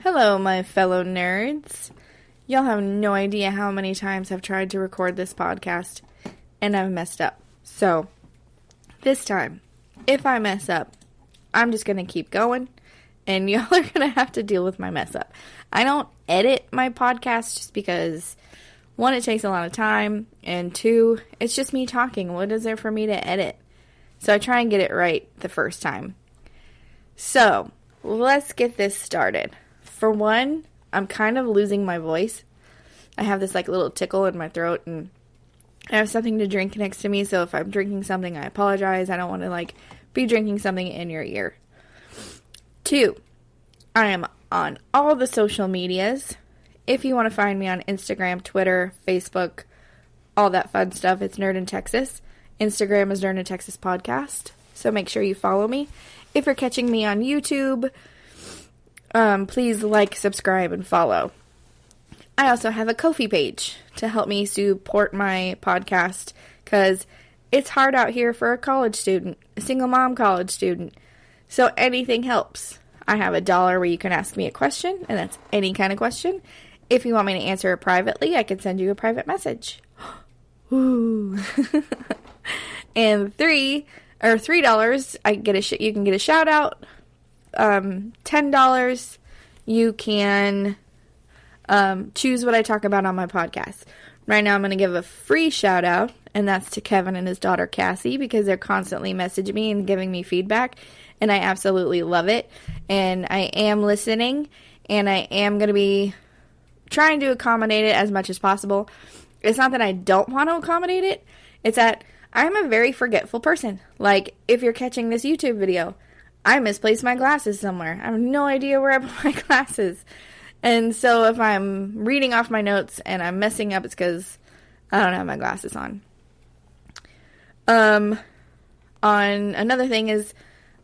Hello, my fellow nerds. Y'all have no idea how many times I've tried to record this podcast, and I've messed up. So, this time, if I mess up, I'm just going to keep going, and y'all are going to have to deal with my mess up. I don't edit my podcast just because, one, it takes a lot of time, and two, it's just me talking. What is there for me to edit? So I try and get it right the first time. So, let's get this started. For one, I'm kind of losing my voice. I have this little tickle in my throat, and I have something to drink next to me, so if I'm drinking something, I apologize. I don't want to be drinking something in your ear. Two, I am on all the social medias. If you want to find me on Instagram, Twitter, Facebook, all that fun stuff, it's Nerd in Texas. Instagram is Nerd in Texas Podcast, so make sure you follow me. If you're catching me on YouTube, please like, subscribe, and follow. I also have a Ko-fi page to help me support my podcast because it's hard out here for a college student, a single mom college student. So anything helps. I have $1 where you can ask me a question, and that's any kind of question. If you want me to answer it privately, I can send you a private message. Ooh. And $3, you can get a shout out. $10, you can choose what I talk about on my podcast. Right now I'm going to give a free shout out, and that's to Kevin and his daughter Cassie, because they're constantly messaging me and giving me feedback, and I absolutely love it. And I am listening, and I am going to be trying to accommodate it as much as possible. It's not that I don't want to accommodate it, it's that I'm a very forgetful person. If you're catching this YouTube video, I misplaced my glasses somewhere. I have no idea where I put my glasses. And so if I'm reading off my notes and I'm messing up, it's because I don't have my glasses on. On another thing is,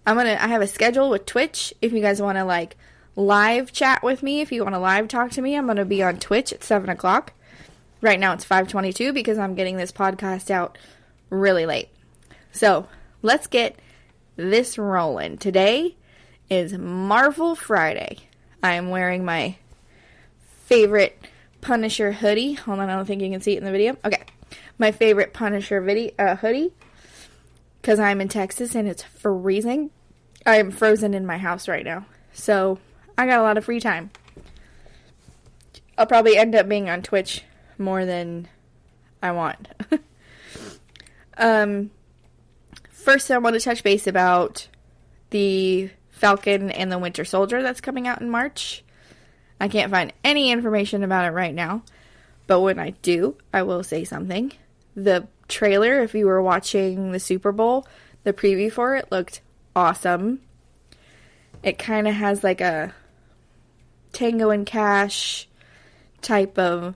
I have a schedule with Twitch. If you guys want to live chat with me, if you want to live talk to me, I'm going to be on Twitch at 7 o'clock. Right now it's 5:22 because I'm getting this podcast out really late. So let's get this rolling. Today is Marvel Friday. I am wearing my favorite Punisher hoodie. Hold on, I don't think you can see it in the video. Okay. My favorite Punisher hoodie, because I'm in Texas and it's freezing. I am frozen in my house right now. So I got a lot of free time. I'll probably end up being on Twitch more than I want. First, I want to touch base about the Falcon and the Winter Soldier that's coming out in March. I can't find any information about it right now, but when I do, I will say something. The trailer, if you were watching the Super Bowl, the preview for it looked awesome. It kind of has a Tango and Cash type of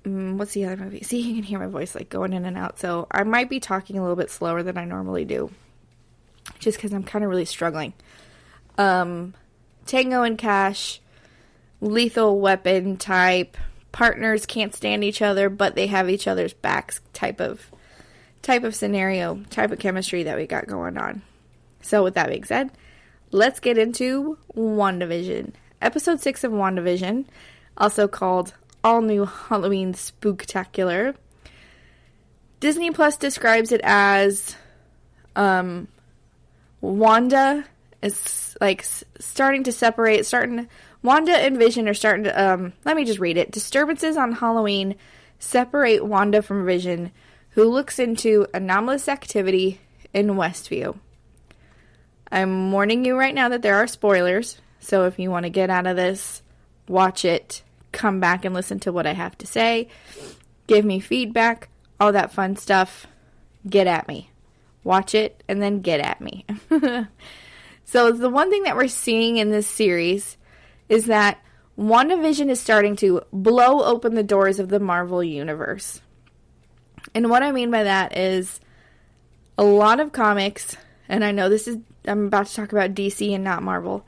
what's the other movie? See, you can hear my voice going in and out, so I might be talking a little bit slower than I normally do, just because I'm kind of really struggling. Tango and Cash, lethal weapon type, partners can't stand each other, but they have each other's backs type of scenario, type of chemistry that we got going on. So with that being said, let's get into WandaVision. Episode 6 of WandaVision, also called All New Halloween Spooktacular. Disney Plus describes it as Wanda is starting to separate, Wanda and Vision are starting to, let me just read it. Disturbances on Halloween separate Wanda from Vision, who looks into anomalous activity in Westview. I'm warning you right now that there are spoilers, so if you want to get out of this, watch it, come back and listen to what I have to say, give me feedback, all that fun stuff, get at me. Watch it, and then get at me. So the one thing that we're seeing in this series is that WandaVision is starting to blow open the doors of the Marvel Universe. And what I mean by that is a lot of comics, and I know I'm about to talk about DC and not Marvel,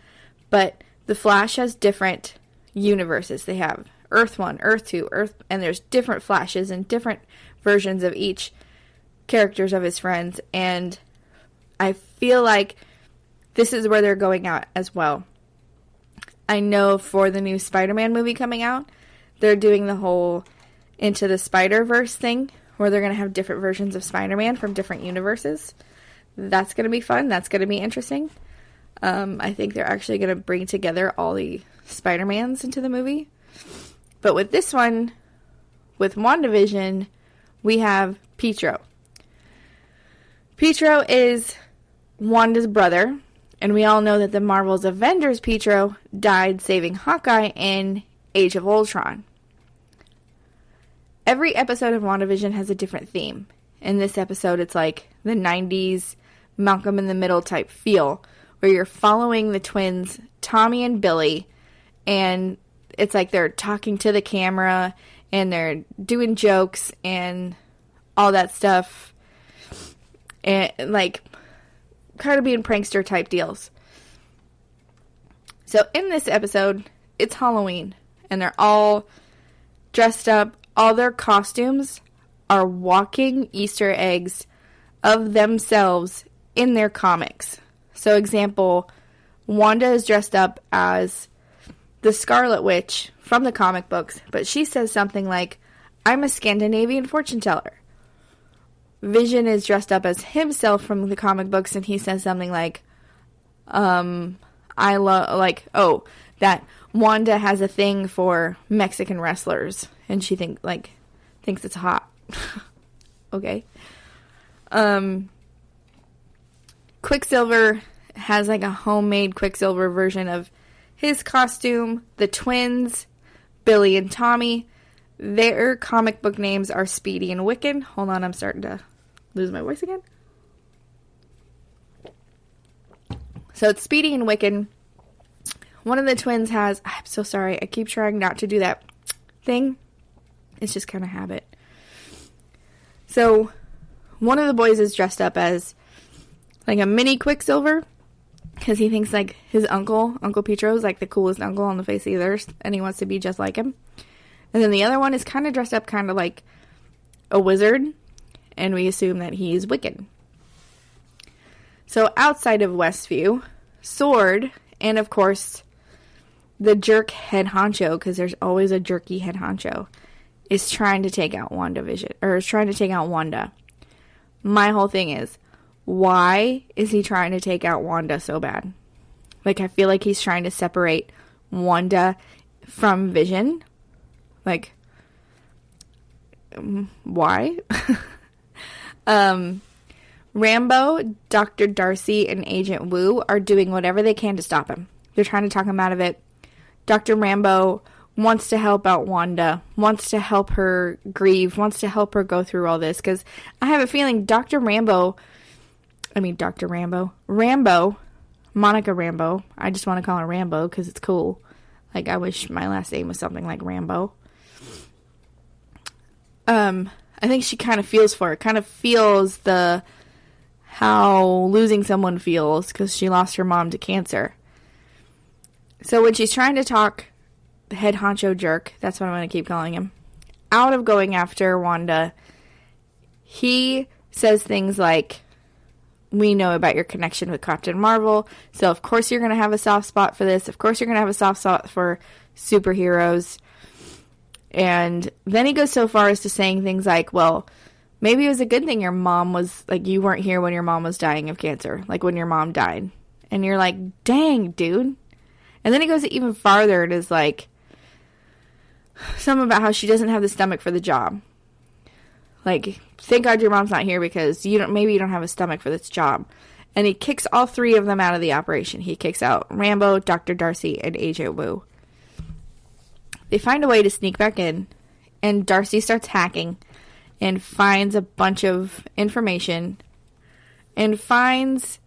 but The Flash has different universes. They have Earth 1, Earth 2, and there's different Flashes and different versions of each characters of his friends, and I feel like this is where they're going out as well. I know for the new Spider-Man movie coming out, they're doing the whole Into the Spider-Verse thing, where they're going to have different versions of Spider-Man from different universes. That's going to be fun. That's going to be interesting. I think they're actually going to bring together all the Spider-Mans into the movie. But with this one, with WandaVision, we have Pietro. Pietro is Wanda's brother, and we all know that the Marvel's Avengers Pietro died saving Hawkeye in Age of Ultron. Every episode of WandaVision has a different theme. In this episode, it's like the 90s Malcolm in the Middle type feel, where you're following the twins, Tommy and Billy, and it's like they're talking to the camera, and they're doing jokes, and all that stuff, and like, kind of being prankster type deals. So in this episode, it's Halloween, and they're all dressed up. All their costumes are walking Easter eggs of themselves in their comics. So example, Wanda is dressed up as the Scarlet Witch from the comic books, but she says something like, I'm a Scandinavian fortune teller. Vision is dressed up as himself from the comic books, and he says something like, that Wanda has a thing for Mexican wrestlers, and she thinks it's hot. Okay. Quicksilver has like a homemade Quicksilver version of his costume. The twins, Billy and Tommy, their comic book names are Speedy and Wiccan. Hold on, I'm starting to lose my voice again. So it's Speedy and Wiccan. One of the twins has, I'm so sorry, I keep trying not to do that thing. It's just kind of habit. So one of the boys is dressed up as like a mini Quicksilver, because he thinks like his Uncle Pietro, is like the coolest uncle on the face of the earth, and he wants to be just like him. And then the other one is kind of dressed up kind of like a wizard, and we assume that he's Wiccan. So outside of Westview, Sword, and of course the jerk head honcho, because there's always a jerky head honcho, is trying to take out WandaVision, or is trying to take out Wanda. My whole thing is, why is he trying to take out Wanda so bad? Like, I feel like he's trying to separate Wanda from Vision. Like, why? Rambo, Dr. Darcy, and Agent Wu are doing whatever they can to stop him. They're trying to talk him out of it. Dr. Rambo wants to help out Wanda, wants to help her grieve, wants to help her go through all this, because I have a feeling Rambo, Monica Rambeau, I just want to call her Rambo because it's cool. Like, I wish my last name was something like Rambo. I think she kind of feels for it, kind of feels how losing someone feels, because she lost her mom to cancer. So when she's trying to talk the head honcho jerk, that's what I'm going to keep calling him, out of going after Wanda, he says things like, we know about your connection with Captain Marvel, so of course you're going to have a soft spot for this. Of course you're going to have a soft spot for superheroes. And then he goes so far as to saying things like, well, maybe it was a good thing your mom was, like, you weren't here when your mom was dying of cancer, like when your mom died. And you're like, dang, dude. And then he goes even farther and is like, something about how she doesn't have the stomach for the job. Like, thank God your mom's not here because maybe you don't have a stomach for this job. And he kicks all three of them out of the operation. He kicks out Rambo, Dr. Darcy, and Agent Wu. They find a way to sneak back in, and Darcy starts hacking and finds a bunch of information and finds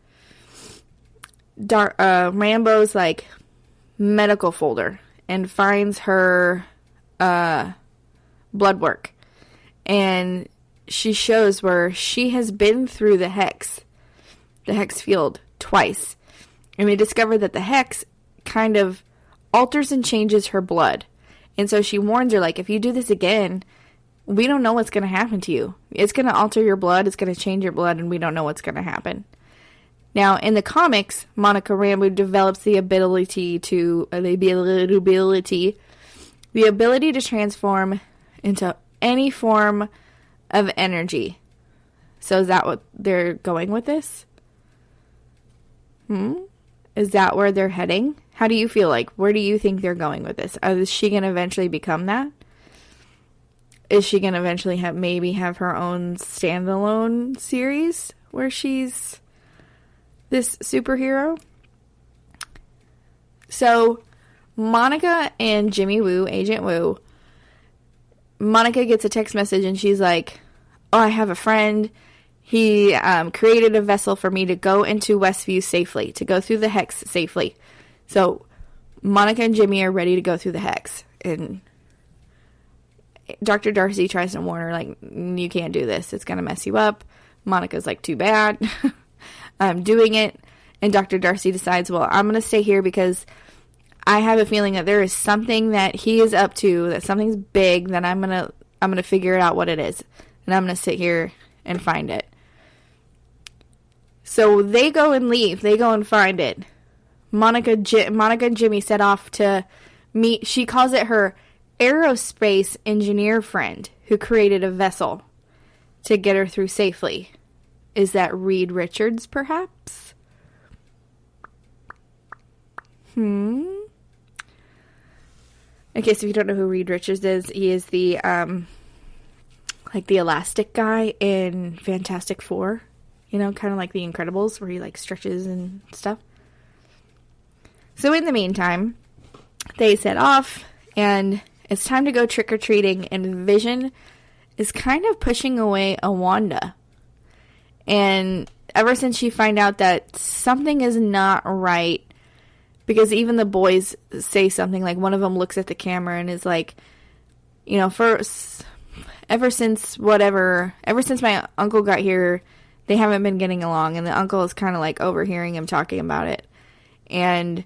Rambo's, like, medical folder and finds her blood work. And she shows where she has been through the hex field twice. And we discover that the hex kind of alters and changes her blood. And so she warns her, like, if you do this again, we don't know what's going to happen to you. It's going to alter your blood, it's going to change your blood, and we don't know what's going to happen. Now, in the comics, Monica Rambeau develops the ability to transform into any form of energy. So is that what they're going with this? Is that where they're heading? How do you feel like? Where do you think they're going with this? Is she going to eventually become that? Is she going to eventually have her own standalone series where she's this superhero? So, Monica and Jimmy Woo, Agent Woo, Monica gets a text message and she's like, oh, I have a friend. He created a vessel for me to go into Westview safely, to go through the hex safely. So, Monica and Jimmy are ready to go through the hex. And Dr. Darcy tries to warn her, like, you can't do this. It's going to mess you up. Monica's like, too bad. I'm doing it. And Dr. Darcy decides, well, I'm going to stay here because I have a feeling that there is something that he is up to, that something's big, that I'm going to figure out what it is. And I'm going to sit here and find it. So they go and leave. They go and find it. Monica and Jimmy set off to meet, she calls it her aerospace engineer friend who created a vessel to get her through safely. Is that Reed Richards, perhaps? In case if you don't know who Reed Richards is, he is the, like the elastic guy in Fantastic Four. You know, kind of like the Incredibles, where he, like, stretches and stuff. So in the meantime, they set off, and it's time to go trick-or-treating, and Vision is kind of pushing away a Wanda. And ever since she find out that something is not right, because even the boys say something, like one of them looks at the camera and is like, you know, ever since my uncle got here, they haven't been getting along, and the uncle is kind of like overhearing him talking about it. And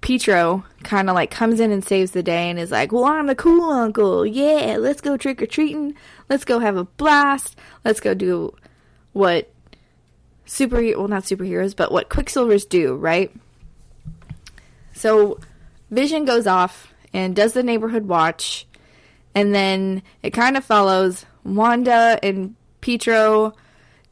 Pietro kind of like comes in and saves the day and is like, well, I'm the cool uncle. Yeah, let's go trick-or-treating. Let's go have a blast. Let's go do what not superheroes, but what Quicksilvers do, right? So Vision goes off and does the neighborhood watch, and then it kind of follows Wanda and Pietro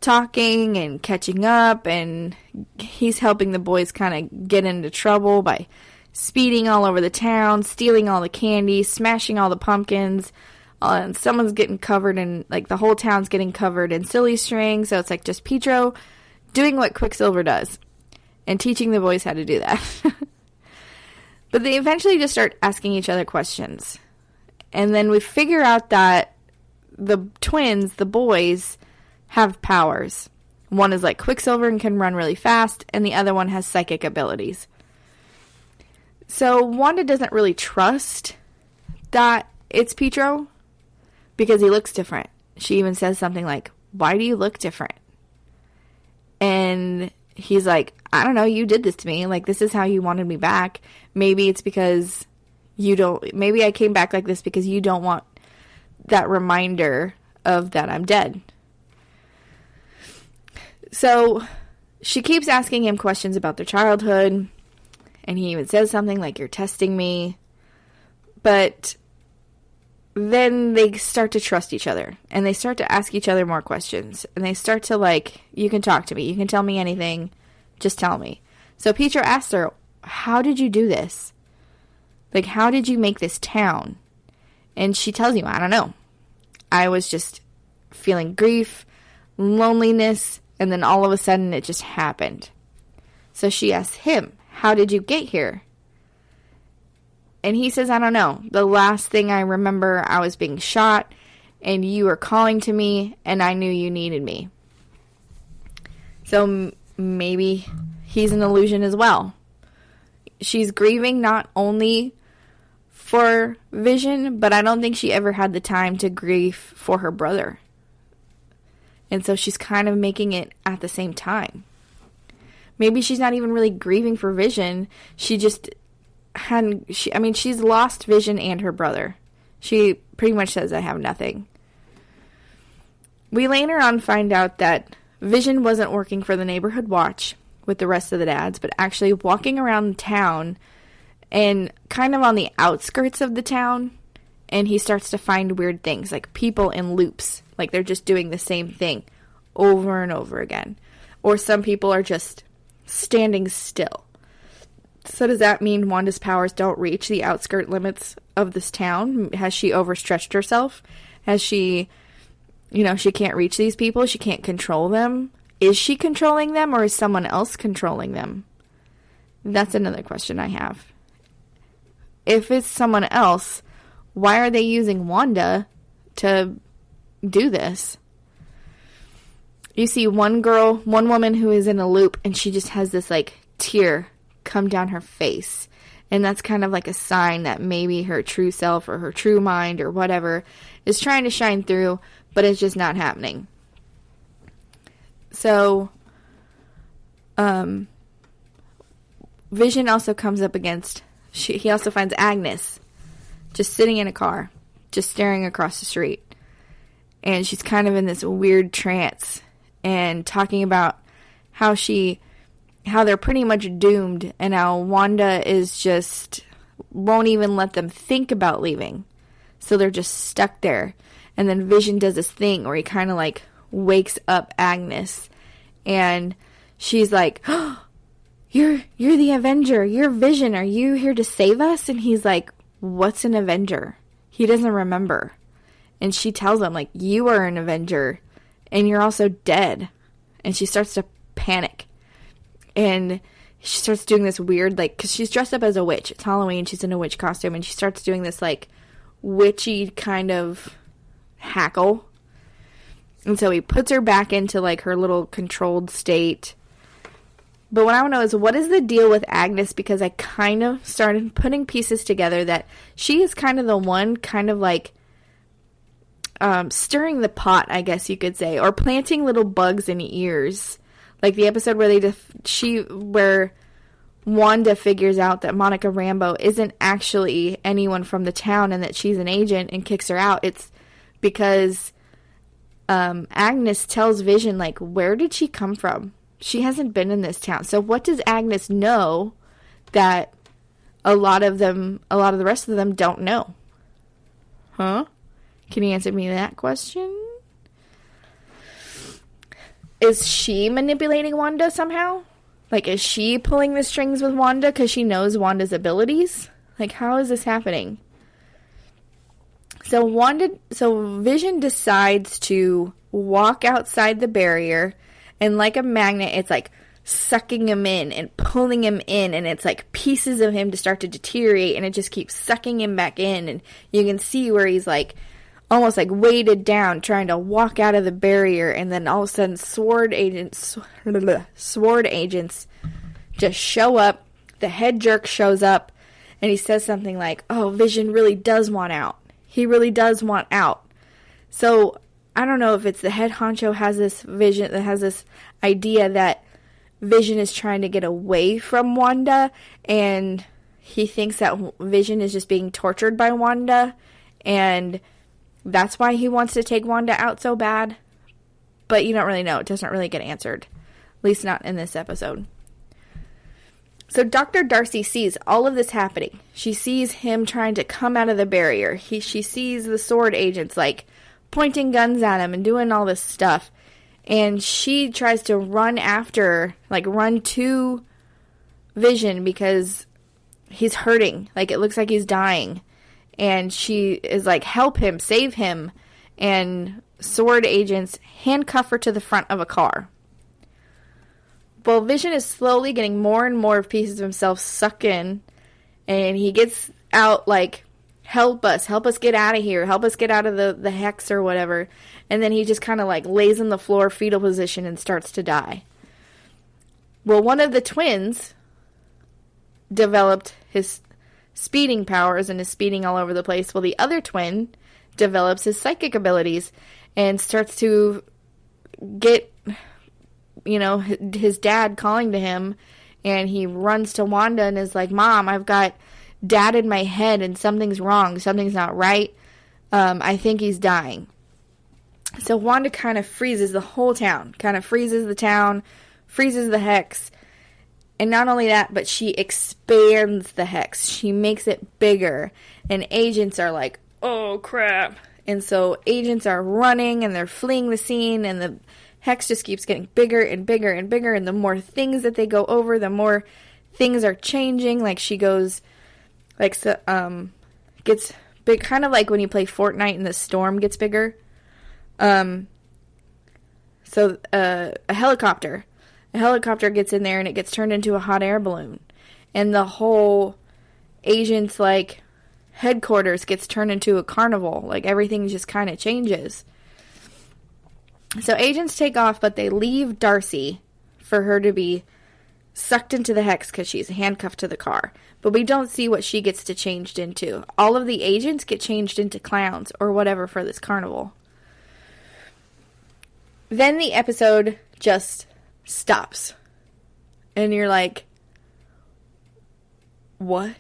talking and catching up, and he's helping the boys kind of get into trouble by speeding all over the town, stealing all the candy, smashing all the pumpkins, and someone's getting covered in, like, the whole town's getting covered in silly string, so it's like just Pietro doing what Quicksilver does and teaching the boys how to do that. But they eventually just start asking each other questions, and then we figure out that the twins, the boys, have powers. One is like Quicksilver and can run really fast, and the other one has psychic abilities. So Wanda doesn't really trust that it's Pietro because he looks different. She even says something like, why do you look different? And he's like, I don't know, you did this to me. Like, this is how you wanted me back. Maybe it's because maybe I came back like this because you don't want that reminder of that I'm dead. So she keeps asking him questions about their childhood, and he even says something like, you're testing me. But then they start to trust each other, and they start to ask each other more questions, and they start to, like, you can talk to me, you can tell me anything, just tell me. So Pietro asks her, how did you do this? Like, how did you make this town? And she tells him, I don't know. I was just feeling grief, loneliness, and then all of a sudden it just happened. So she asks him, how did you get here? And he says, I don't know. The last thing I remember, I was being shot, and you were calling to me, and I knew you needed me. So maybe he's an illusion as well. She's grieving not only for Vision, but I don't think she ever had the time to grieve for her brother. And so she's kind of making it at the same time. Maybe she's not even really grieving for Vision. She just she's lost Vision and her brother. She pretty much says, I have nothing. We later on find out that Vision wasn't working for the neighborhood watch with the rest of the dads, but actually walking around town and kind of on the outskirts of the town, and he starts to find weird things, like people in loops, like they're just doing the same thing over and over again. Or some people are just standing still. So does that mean Wanda's powers don't reach the outskirt limits of this town? Has she overstretched herself? Has she, she can't reach these people? She can't control them? Is she controlling them, or is someone else controlling them? That's another question I have. If it's someone else, why are they using Wanda to do this? You see one woman who is in a loop, and she just has this, tear come down her face. And that's kind of like a sign that maybe her true self or her true mind or whatever is trying to shine through, but it's just not happening. So, Vision also comes up against, he also finds Agnes just sitting in a car, just staring across the street. And she's kind of in this weird trance and talking about how they're pretty much doomed, and how Wanda is just, won't even let them think about leaving. So they're just stuck there. And then Vision does this thing where he kind of wakes up Agnes, and she's like, oh, you're the Avenger, you're Vision, are you here to save us? And he's like, what's an Avenger? He doesn't remember. And she tells him, you are an Avenger, and you're also dead. And she starts to panic, and she starts doing this weird, because she's dressed up as a witch. It's Halloween, she's in a witch costume, and she starts doing this witchy kind of hackle. And so he puts her back into her little controlled state. But what I want to know is, what is the deal with Agnes? Because I kind of started putting pieces together that she is kind of the one stirring the pot, I guess you could say, or planting little bugs in ears. Like the episode where where Wanda figures out that Monica Rambeau isn't actually anyone from the town and that she's an agent and kicks her out. It's because Agnes tells Vision, where did she come from? She hasn't been in this town. So what does Agnes know that a lot of the rest of them don't know? Huh? Can you answer me that question? Is she manipulating Wanda somehow? Is she pulling the strings with Wanda because she knows Wanda's abilities? How is this happening? So Vision decides to walk outside the barrier, and like a magnet, it's sucking him in and pulling him in, and it's pieces of him to start to deteriorate, and it just keeps sucking him back in, and you can see where he's almost weighted down trying to walk out of the barrier, and then all of a sudden sword agents just show up. The head jerk shows up, and he says something oh, Vision really does want out. He really does want out. So I don't know if it's the head honcho has this idea that Vision is trying to get away from Wanda, and he thinks that Vision is just being tortured by Wanda, and that's why he wants to take Wanda out so bad. But you don't really know. It doesn't really get answered. At least not in this episode. So Dr. Darcy sees all of this happening. She sees him trying to come out of the barrier. She sees the sword agents pointing guns at him and doing all this stuff. And she tries to run after, run to Vision because he's hurting. It looks like he's dying. And she is help him, save him. And sword agents handcuff her to the front of a car. Well, Vision is slowly getting more and more pieces of himself sucked in. And he gets out help us get out of here. Help us get out of the hex or whatever. And then he just kind of lays on the floor, fetal position, and starts to die. Well, one of the twins developed his speeding powers and is speeding all over the place, while the other twin develops his psychic abilities and starts to get, his dad calling to him, and he runs to Wanda and is like, Mom, I've got Dad in my head and something's wrong. Something's not right. I think he's dying. So Wanda kind of freezes the whole town, kind of freezes the town, freezes the hex. And not only that, but she expands the hex. She makes it bigger. And agents are like, oh crap. And so agents are running and they're fleeing the scene, and the hex just keeps getting bigger and bigger and bigger. And the more things that they go over, the more things are changing. Like she goes, like, gets big, kind of like when you play Fortnite and the storm gets bigger. So a helicopter gets in there and it gets turned into a hot air balloon, and the whole agent's like headquarters gets turned into a carnival. Like everything just kind of changes. So agents take off, but they leave Darcy for her to be sucked into the hex because she's handcuffed to the car. But we don't see what she gets to changed into. All of the agents get changed into clowns or whatever for this carnival. Then the episode just stops. And you're like, what?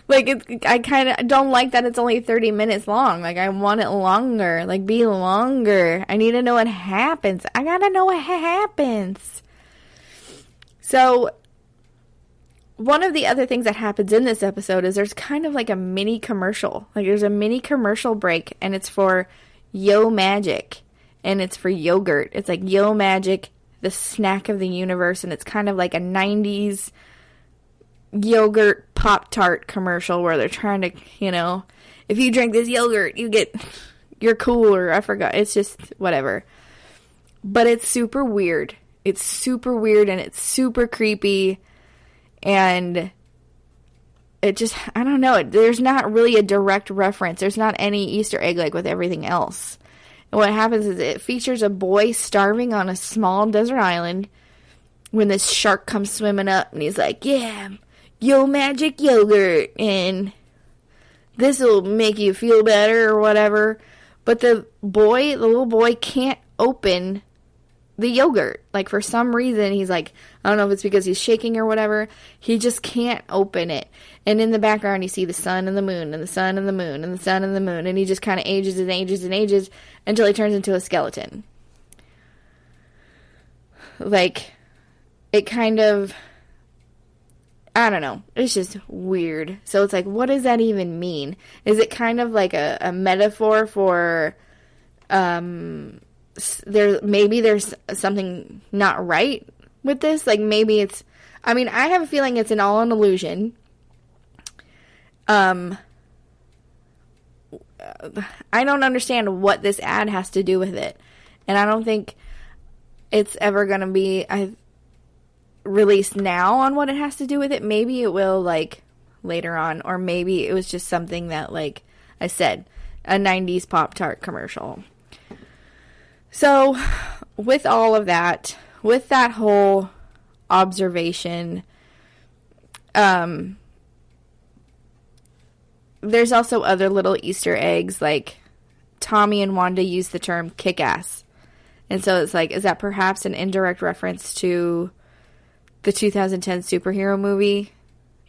Like, I kind of don't like that it's only 30 minutes long. Like, I want it longer. Like, be longer. I need to know what happens. I gotta know what happens. So, one of the other things that happens in this episode is there's kind of like a mini commercial. Like, there's a mini commercial break, and it's for Yo Magic, and it's for yogurt. It's like Yo Magic, the snack of the universe, and it's kind of like a 90s yogurt Pop-Tart commercial where they're trying to, you know, if you drink this yogurt, you're cool, or I forgot. It's just whatever. But it's super weird. It's super weird, and it's super creepy, and it just, I don't know, there's not really a direct reference. There's not any Easter egg like with everything else. And what happens is it features a boy starving on a small desert island when this shark comes swimming up, and he's like, yeah, Yo Magic yogurt, and this will make you feel better or whatever. But the little boy can't open the yogurt. Like, for some reason, he's like, I don't know if it's because he's shaking or whatever, he just can't open it. And in the background, you see the sun and the moon, and the sun and the moon, and the sun and the moon, and he just kind of ages and ages and ages until he turns into a skeleton. Like, it kind of, I don't know, it's just weird. So it's like, what does that even mean? Is it kind of like a metaphor for, there's something not right with this? Like, maybe it's, I mean, I have a feeling it's all an illusion. I don't understand what this ad has to do with it. And I don't think it's ever going to be released now on what it has to do with it. Maybe it will, like, later on. Or maybe it was just something that, like I said, a 90s Pop-Tart commercial. So, with all of that, with that whole observation, there's also other little Easter eggs, like Tommy and Wanda use the term kick-ass. And so it's like, is that perhaps an indirect reference to the 2010 superhero movie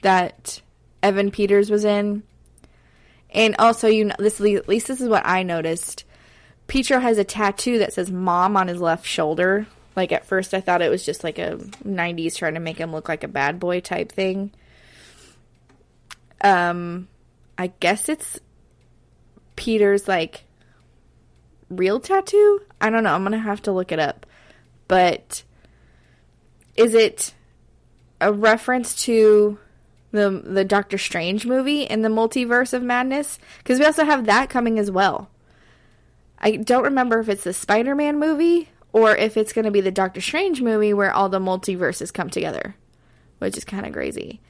that Evan Peters was in? And also, at least this is what I noticed. Pietro has a tattoo that says Mom on his left shoulder. Like, at first I thought it was just like a 90s trying to make him look like a bad boy type thing. I guess it's Peter's, like, real tattoo? I don't know. I'm going to have to look it up. But is it a reference to the Doctor Strange movie in the Multiverse of Madness? Because we also have that coming as well. I don't remember if it's the Spider-Man movie or if it's going to be the Doctor Strange movie where all the multiverses come together, which is kind of crazy.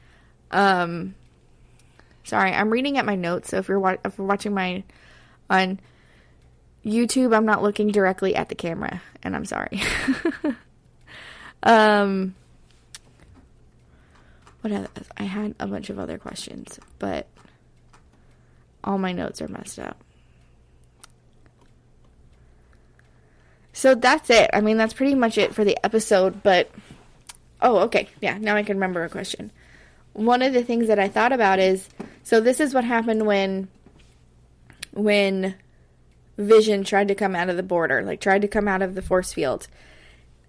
Sorry, I'm reading at my notes, so if you're watching on YouTube, I'm not looking directly at the camera, and I'm sorry. What else? I had a bunch of other questions, but all my notes are messed up. So that's it. I mean, that's pretty much it for the episode, but... Oh, okay. Yeah, now I can remember a question. One of the things that I thought about is... So this is what happened when when Vision tried to come out of the border, like tried to come out of the force field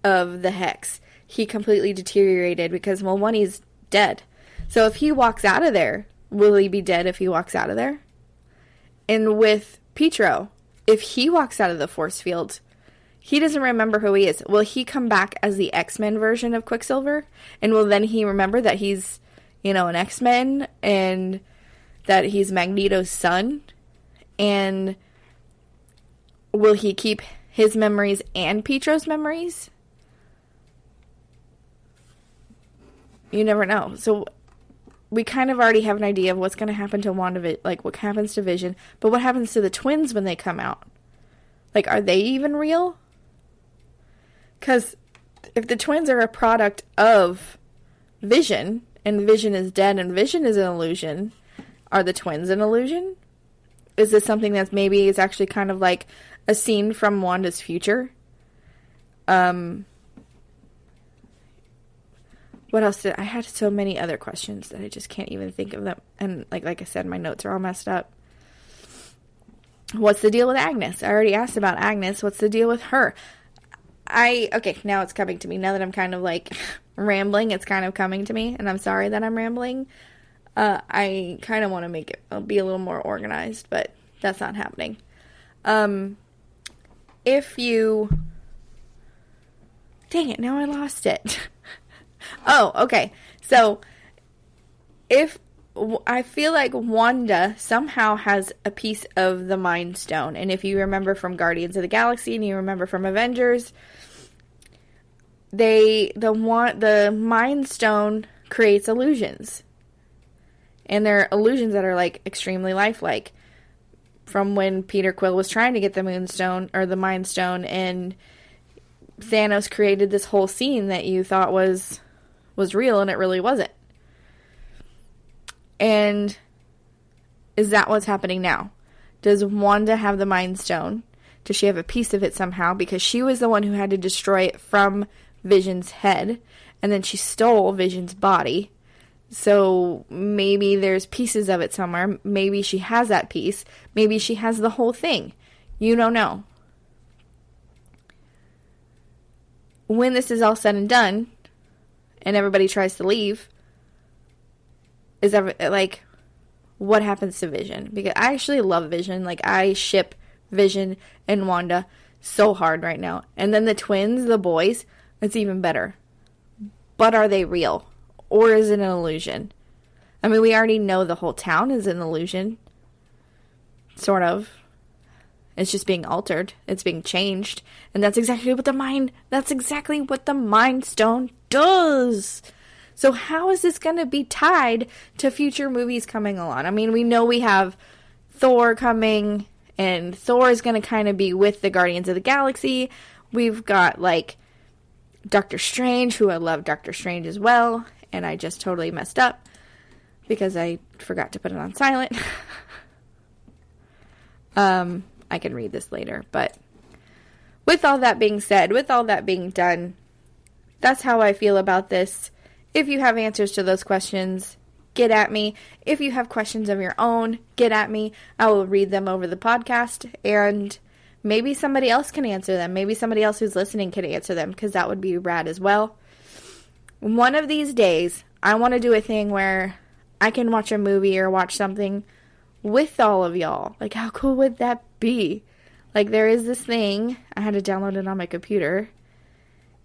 of the Hex, he completely deteriorated because, well, one, he's dead. So if he walks out of there, will he be dead if he walks out of there? And with Pietro, if he walks out of the force field, he doesn't remember who he is. Will he come back as the X-Men version of Quicksilver? And will then he remember that he's, an X-Men and that he's Magneto's son? And will he keep his memories and Pietro's memories? You never know. So we kind of already have an idea of what's going to happen to Wanda, like what happens to Vision. But what happens to the twins when they come out? Like, are they even real? Because if the twins are a product of Vision, and Vision is dead and Vision is an illusion, are the twins an illusion? Is this something that's maybe is actually kind of like a scene from Wanda's future? What else I had so many other questions that I just can't even think of them. And like I said, my notes are all messed up. What's the deal with Agnes? I already asked about Agnes. What's the deal with her? Okay, now it's coming to me. Now that I'm kind of like rambling, it's kind of coming to me. And I'm sorry that I'm rambling. I kind of want to make it be a little more organized, but that's not happening. Dang it, now I lost it. Oh, okay. So, I feel like Wanda somehow has a piece of the Mind Stone. And if you remember from Guardians of the Galaxy and you remember from Avengers, the Mind Stone creates illusions. And they're illusions that are like extremely lifelike. From when Peter Quill was trying to get the Moonstone or the Mind Stone, and Thanos created this whole scene that you thought was real, and it really wasn't. And is that what's happening now? Does Wanda have the Mind Stone? Does she have a piece of it somehow? Because she was the one who had to destroy it from Vision's head, and then she stole Vision's body. So maybe there's pieces of it somewhere. Maybe she has that piece. Maybe she has the whole thing. You don't know. When this is all said and done, and everybody tries to leave, what happens to Vision? Because I actually love Vision. Like, I ship Vision and Wanda so hard right now. And then the twins, the boys, it's even better. But are they real? Or is it an illusion? I mean, we already know the whole town is an illusion. Sort of. It's just being altered. It's being changed. And that's exactly what the Mind Stone does. So how is this going to be tied to future movies coming along? I mean, we know we have Thor coming, and Thor is going to kind of be with the Guardians of the Galaxy. We've got, like, Doctor Strange, who I love Doctor Strange as well, and I just totally messed up because I forgot to put it on silent. I can read this later, but with all that being said, with all that being done, that's how I feel about this. If you have answers to those questions, get at me. If you have questions of your own, get at me. I will read them over the podcast, and maybe somebody else can answer them. Maybe somebody else who's listening can answer them, because that would be rad as well. One of these days, I want to do a thing where I can watch a movie or watch something with all of y'all. Like, how cool would that be? Like, there is this thing. I had to download it on my computer.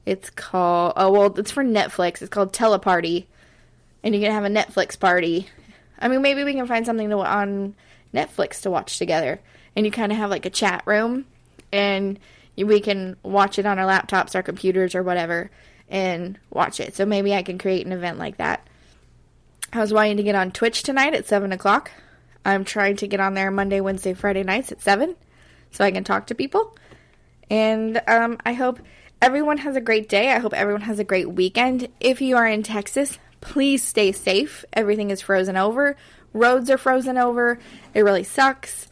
It's called, it's for Netflix. It's called Teleparty. And you can have a Netflix party. I mean, maybe we can find something on Netflix to watch together. And you kind of have like a chat room. And we can watch it on our laptops, our computers, or whatever. And watch it. So maybe I can create an event like that. I was wanting to get on Twitch tonight at 7 o'clock. I'm trying to get on there Monday, Wednesday, Friday nights at 7. So I can talk to people. And I hope everyone has a great day. I hope everyone has a great weekend. If you are in Texas, please stay safe. Everything is frozen over. Roads are frozen over. It really sucks.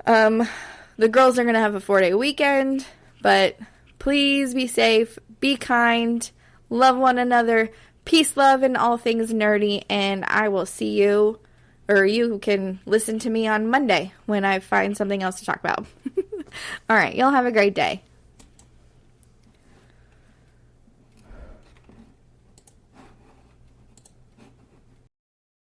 The girls are going to have a 4-day weekend. But please be safe. Be kind. Love one another. Peace, love, and all things nerdy. And I will see you Or you can listen to me on Monday when I find something else to talk about. All right, y'all have a great day.